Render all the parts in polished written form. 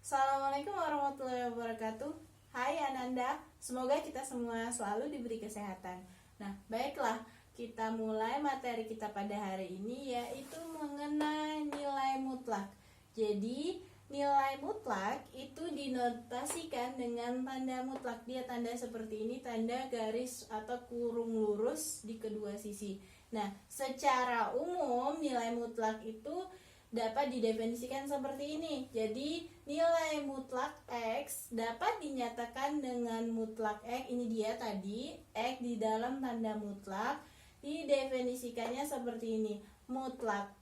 Assalamualaikum warahmatullahi wabarakatuh. Hai Ananda, semoga kita semua selalu diberi kesehatan. Nah, baiklah, kita mulai materi kita pada hari ini, yaitu mengenai nilai mutlak. Jadi, nilai mutlak itu dinotasikan dengan tanda mutlak. Dia tanda seperti ini, tanda garis atau kurung lurus di kedua sisi. Nah, secara umum nilai mutlak itu dapat didefinisikan seperti ini. Jadi nilai mutlak X dapat dinyatakan dengan mutlak X. Ini dia tadi, X di dalam tanda mutlak didefinisikannya seperti ini. Mutlak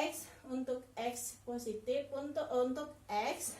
X untuk X positif, untuk X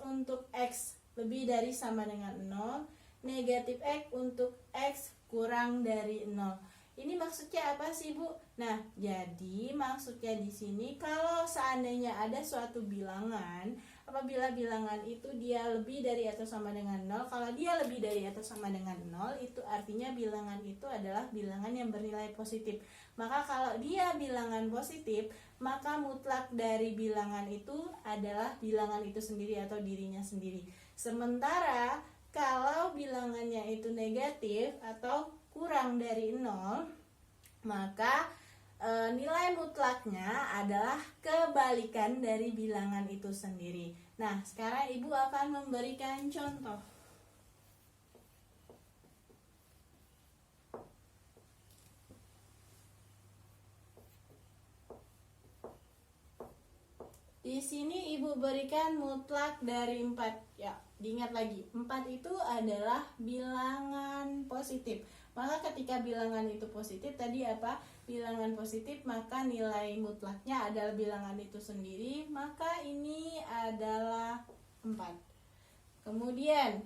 untuk X lebih dari sama dengan 0, negatif X untuk X kurang dari 0. Ini maksudnya apa sih, Bu? Nah, jadi maksudnya di sini kalau seandainya ada suatu bilangan, apabila bilangan itu dia lebih dari atau sama dengan 0, kalau dia lebih dari atau sama dengan 0, itu artinya bilangan itu adalah bilangan yang bernilai positif. Maka kalau dia bilangan positif, maka mutlak dari bilangan itu adalah bilangan itu sendiri atau dirinya sendiri. Sementara kalau bilangannya itu negatif atau kurang dari 0, maka nilai mutlaknya adalah kebalikan dari bilangan itu sendiri. Nah, sekarang Ibu akan memberikan contoh. Di sini Ibu berikan mutlak dari 4. Ya, diingat lagi, 4 itu adalah bilangan positif. Maka ketika bilangan itu positif, tadi apa? Bilangan positif, maka nilai mutlaknya adalah bilangan itu sendiri, maka ini adalah 4. Kemudian,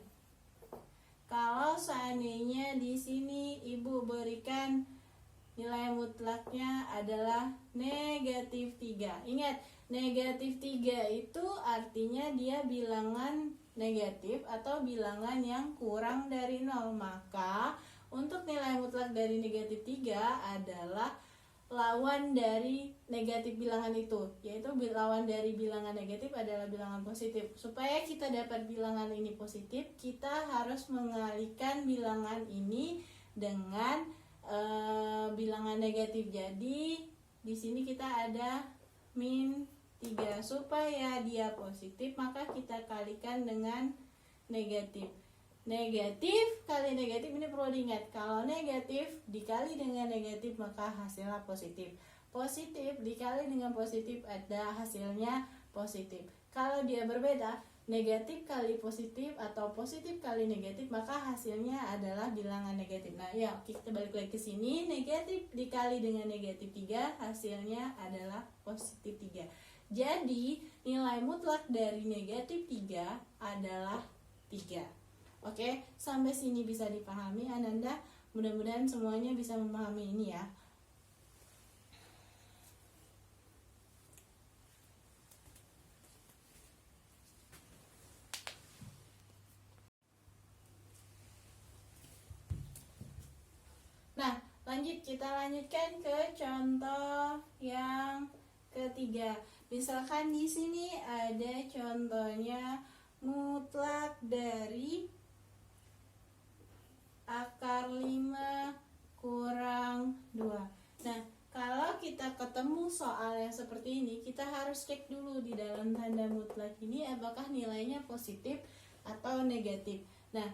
kalau seandainya di sini Ibu berikan nilai mutlaknya adalah negatif 3. Ingat, negatif 3 itu artinya dia bilangan negatif atau bilangan yang kurang dari 0. Maka untuk nilai mutlak dari negatif 3 adalah lawan dari negatif bilangan itu, yaitu lawan dari bilangan negatif adalah bilangan positif. Supaya kita dapat bilangan ini positif, kita harus mengalihkan bilangan ini dengan bilangan negatif. Jadi di sini kita ada min 3. Supaya dia positif, maka kita kalikan dengan negatif. Negatif kali negatif, ini perlu diingat, kalau negatif dikali dengan negatif maka hasilnya positif. Positif dikali dengan positif ada hasilnya positif. Kalau dia berbeda, negatif kali positif atau positif kali negatif, maka hasilnya adalah bilangan negatif. Nah, ya, kita balik lagi ke sini, negatif dikali dengan negatif 3, hasilnya adalah positif 3. Jadi, nilai mutlak dari negatif 3 adalah 3. Oke, sampai sini bisa dipahami Ananda? Mudah-mudahan semuanya bisa memahami ini ya. Nah, kita lanjutkan ke contoh yang ketiga. Misalkan di sini ada contohnya mutlak dari akar 5 kurang 2. Nah, kalau kita ketemu soal yang seperti ini, kita harus cek dulu di dalam tanda mutlak ini apakah nilainya positif atau negatif. Nah,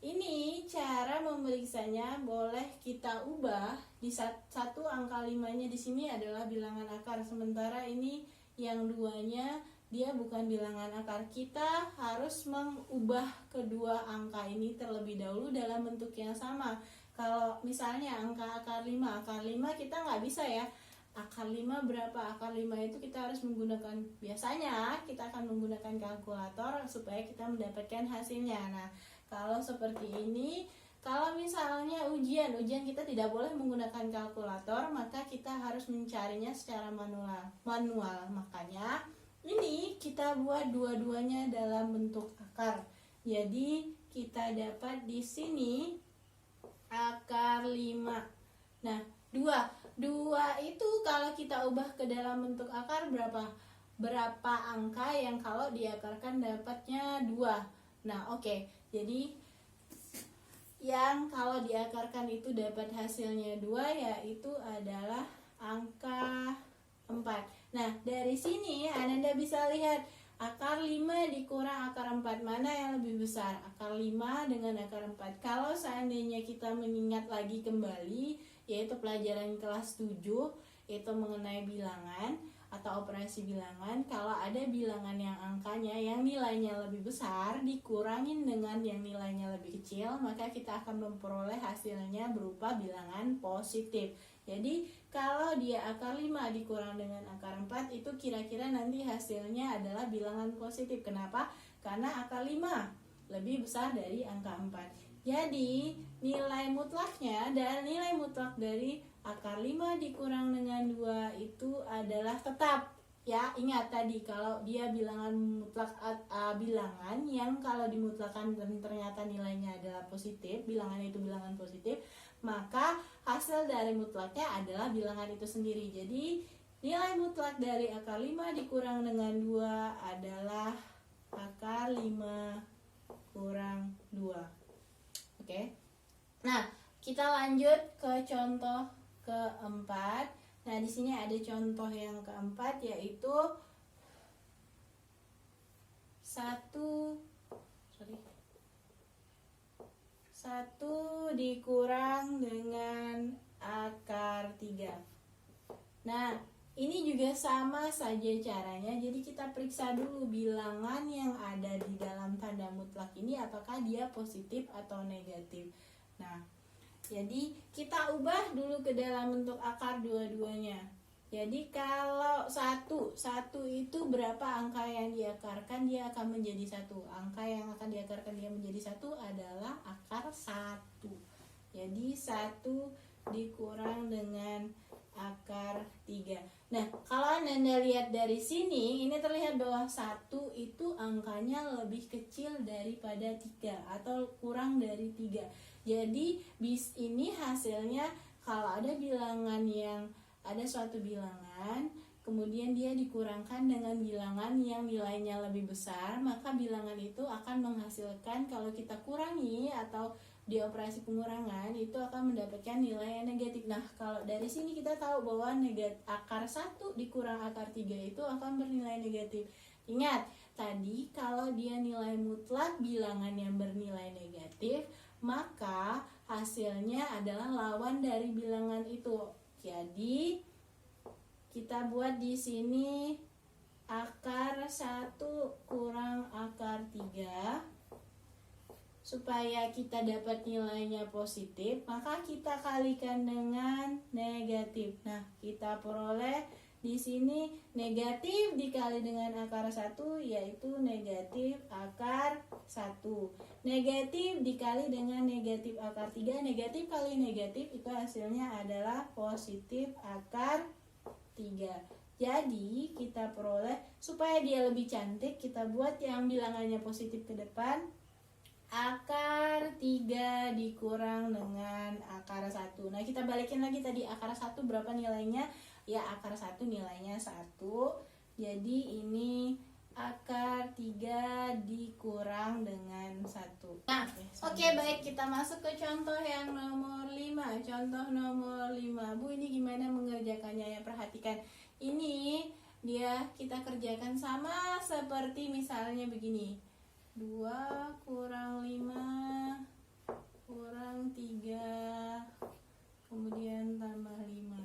ini cara memeriksanya boleh kita ubah. Di satu angka 5-nya di sini adalah bilangan akar, sementara ini yang 2-nya dia bukan bilangan akar. Kita harus mengubah kedua angka ini terlebih dahulu dalam bentuk yang sama. Kalau misalnya angka akar 5 kita nggak bisa ya. Akar 5 berapa? Akar 5 itu kita harus menggunakan, biasanya kita akan menggunakan kalkulator supaya kita mendapatkan hasilnya. Nah, kalau seperti ini, kalau misalnya ujian kita tidak boleh menggunakan kalkulator, maka kita harus mencarinya secara manual. Makanya ini kita buat dua-duanya dalam bentuk akar. Jadi kita dapat di sini akar 5. Nah, 2 itu kalau kita ubah ke dalam bentuk akar berapa? berapa angka yang kalau diakarkan dapatnya 2. Nah, oke. Jadi yang kalau diakarkan itu dapat hasilnya 2 yaitu adalah angka 4. Nah, dari sini Ananda bisa lihat akar 5 dikurang akar 4 mana yang lebih besar? Akar 5 dengan akar 4. Kalau seandainya kita mengingat lagi kembali, yaitu pelajaran kelas 7, yaitu mengenai bilangan atau operasi bilangan, kalau ada bilangan yang angkanya yang nilainya lebih besar dikurangin dengan yang nilainya lebih kecil, maka kita akan memperoleh hasilnya berupa bilangan positif. Jadi kalau dia akar 5 dikurang dengan akar 4 itu kira-kira nanti hasilnya adalah bilangan positif. Kenapa? Karena akar 5 lebih besar dari angka 4. Jadi nilai mutlaknya dan nilai mutlak dari akar 5 dikurang dengan 2 itu adalah tetap. Ya, ingat tadi kalau dia bilangan mutlak, bilangan yang kalau dimutlakan ternyata nilainya adalah positif, bilangan itu bilangan positif, maka hasil dari mutlaknya adalah bilangan itu sendiri. Jadi nilai mutlak dari akar 5 dikurang dengan 2 adalah akar 5 kurang 2. Oke. Nah, kita lanjut ke contoh keempat. Nah, di sini ada contoh yang keempat yaitu 1 dikurang dengan akar 3. Nah, ini juga sama saja caranya. Jadi kita periksa dulu bilangan yang ada di dalam tanda mutlak ini apakah dia positif atau negatif. Nah, jadi kita ubah dulu ke dalam bentuk akar dua-duanya. Jadi kalau satu itu berapa angka yang diakarkan, dia akan menjadi 1. Angka yang akan diakarkan dia menjadi 1 adalah akar 1. Jadi 1 dikurang dengan akar 3. Nah, kalau Anda lihat dari sini, ini terlihat bahwa 1 itu angkanya lebih kecil daripada 3 atau kurang dari 3. Jadi bis ini hasilnya kalau ada bilangan yang ada suatu bilangan kemudian dia dikurangkan dengan bilangan yang nilainya lebih besar, maka bilangan itu akan menghasilkan kalau kita kurangi atau di operasi pengurangan itu akan mendapatkan nilai yang negatif. Nah, kalau dari sini kita tahu bahwa akar 1 dikurang akar 3 itu akan bernilai negatif. Ingat, tadi kalau dia nilai mutlak bilangan yang bernilai negatif, maka hasilnya adalah lawan dari bilangan itu. Jadi kita buat di sini akar 1 kurang akar 3. Supaya kita dapat nilainya positif, maka kita kalikan dengan negatif. Nah, kita peroleh di sini negatif dikali dengan akar 1 yaitu negatif akar 1. Negatif dikali dengan negatif akar 3, negatif kali negatif itu hasilnya adalah positif akar 3. Jadi kita peroleh, supaya dia lebih cantik, kita buat yang bilangannya positif ke depan. Akar 3 dikurang dengan akar 1. Nah, kita balikin lagi tadi akar 1 berapa nilainya? Ya, akar 1 nilainya 1. Jadi ini akar 3 dikurang dengan 1. Nah, oke, baik, kita masuk ke contoh yang nomor 5. Contoh nomor 5. Bu, ini gimana mengerjakannya ya? Perhatikan. Ini dia kita kerjakan sama seperti misalnya begini. 2 kurang 5 kurang 3 kemudian tambah 5.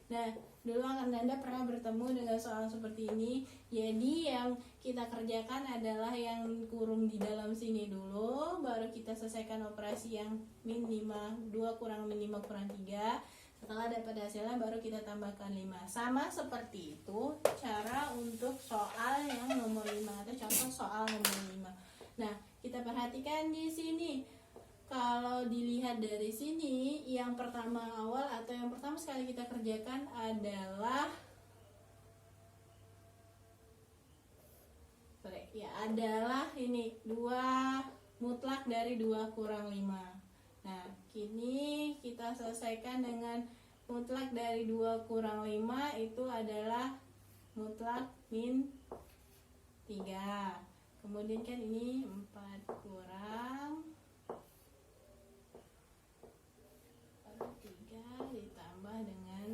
Nah, dulu Anda pernah bertemu dengan soal seperti ini. Jadi yang kita kerjakan adalah yang kurung di dalam sini dulu, baru kita selesaikan operasi yang min 5, 2 kurang min 5 kurang 3. Setelah dapat hasilnya baru kita tambahkan 5. Sama seperti itu cara untuk soal yang nomor 5 atau contoh soal nomor 5. Nah, kita perhatikan di sini. Kalau dilihat dari sini, yang pertama awal atau yang pertama sekali kita kerjakan adalah ini 2 mutlak dari 2 kurang 5. Nah, kini kita selesaikan dengan mutlak dari 2 kurang 5 itu adalah mutlak min 3. Kemudian kan ini 4 kurang 3 ditambah dengan,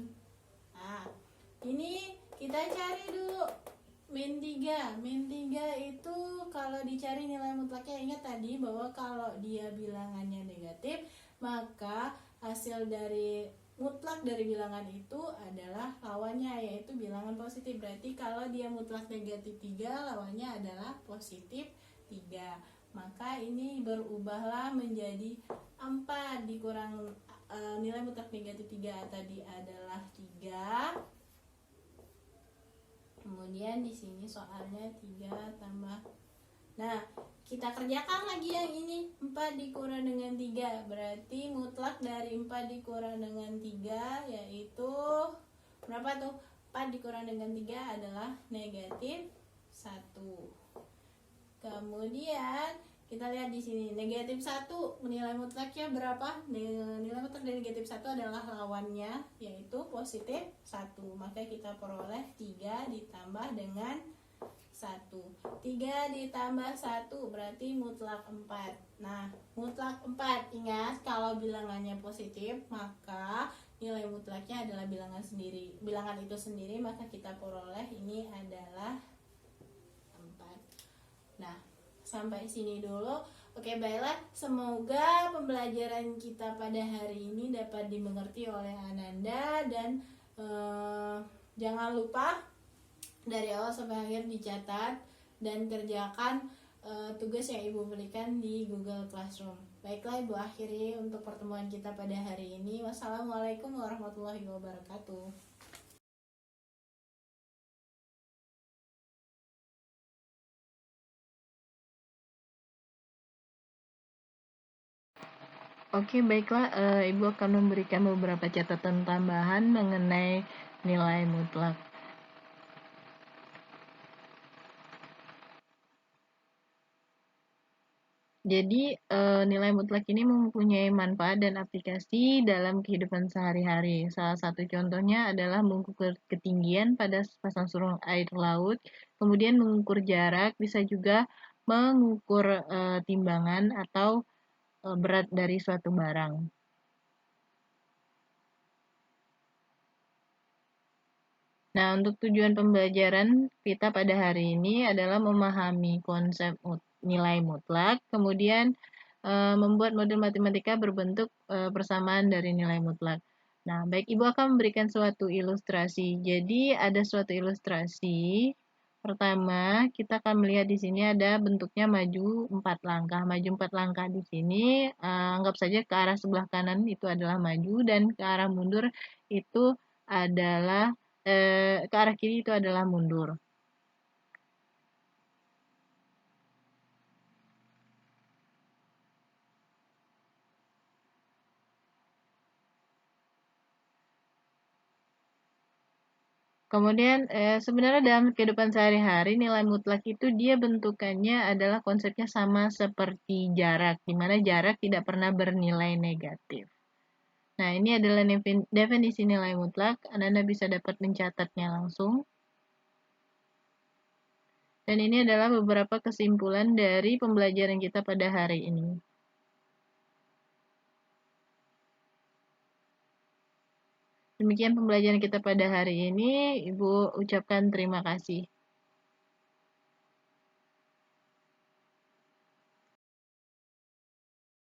nah ini kita cari dulu min 3. Min 3 itu kalau dicari nilai mutlaknya, ingat tadi bahwa kalau dia bilangannya negatif, maka hasil dari mutlak dari bilangan itu adalah lawannya, yaitu bilangan positif. Berarti kalau dia mutlak negatif 3, lawannya adalah positif 3. Maka ini berubahlah menjadi 4 dikurang nilai mutlak negatif 3 tadi adalah 3. Kemudian di sini soalnya 3 tambah. Nah, kita kerjakan lagi yang ini. 4 dikurang dengan 3. Berarti mutlak dari 4 dikurang dengan 3 yaitu berapa tuh? 4 dikurang dengan 3 adalah negatif 1. Kemudian kita lihat di sini negatif 1 nilai mutlaknya berapa? Nilai mutlak dari negatif 1 adalah lawannya, yaitu positif 1. Maka kita peroleh 3 ditambah dengan 1. 3 ditambah 1 berarti mutlak 4. Nah, mutlak 4, ingat kalau bilangannya positif maka nilai mutlaknya adalah bilangan itu sendiri, maka kita peroleh ini adalah 4. Nah, sampai sini dulu. Oke, baiklah. Semoga pembelajaran kita pada hari ini dapat dimengerti oleh Ananda, dan jangan lupa dari awal sampai akhir dicatat dan kerjakan tugas yang Ibu berikan di Google Classroom. Baiklah, Ibu akhiri untuk pertemuan kita pada hari ini. Wassalamualaikum warahmatullahi wabarakatuh. Oke, baiklah, Ibu akan memberikan beberapa catatan tambahan mengenai nilai mutlak. Jadi, nilai mutlak ini mempunyai manfaat dan aplikasi dalam kehidupan sehari-hari. Salah satu contohnya adalah mengukur ketinggian pada pasang surut air laut, kemudian mengukur jarak, bisa juga mengukur timbangan atau berat dari suatu barang. Nah, untuk tujuan pembelajaran kita pada hari ini adalah memahami konsep nilai mutlak, kemudian membuat model matematika berbentuk persamaan dari nilai mutlak. Nah, baik, Ibu akan memberikan suatu ilustrasi. Jadi, ada suatu ilustrasi. Pertama, kita akan melihat di sini ada bentuknya maju 4 langkah. Maju 4 langkah di sini, anggap saja ke arah sebelah kanan itu adalah maju, dan ke arah mundur itu adalah ke arah kiri itu adalah mundur. Kemudian sebenarnya dalam kehidupan sehari-hari nilai mutlak itu dia bentukannya adalah konsepnya sama seperti jarak, di mana jarak tidak pernah bernilai negatif. Nah, ini adalah definisi nilai mutlak. Anda bisa dapat mencatatnya langsung. Dan ini adalah beberapa kesimpulan dari pembelajaran kita pada hari ini. Demikian pembelajaran kita pada hari ini. Ibu ucapkan terima kasih.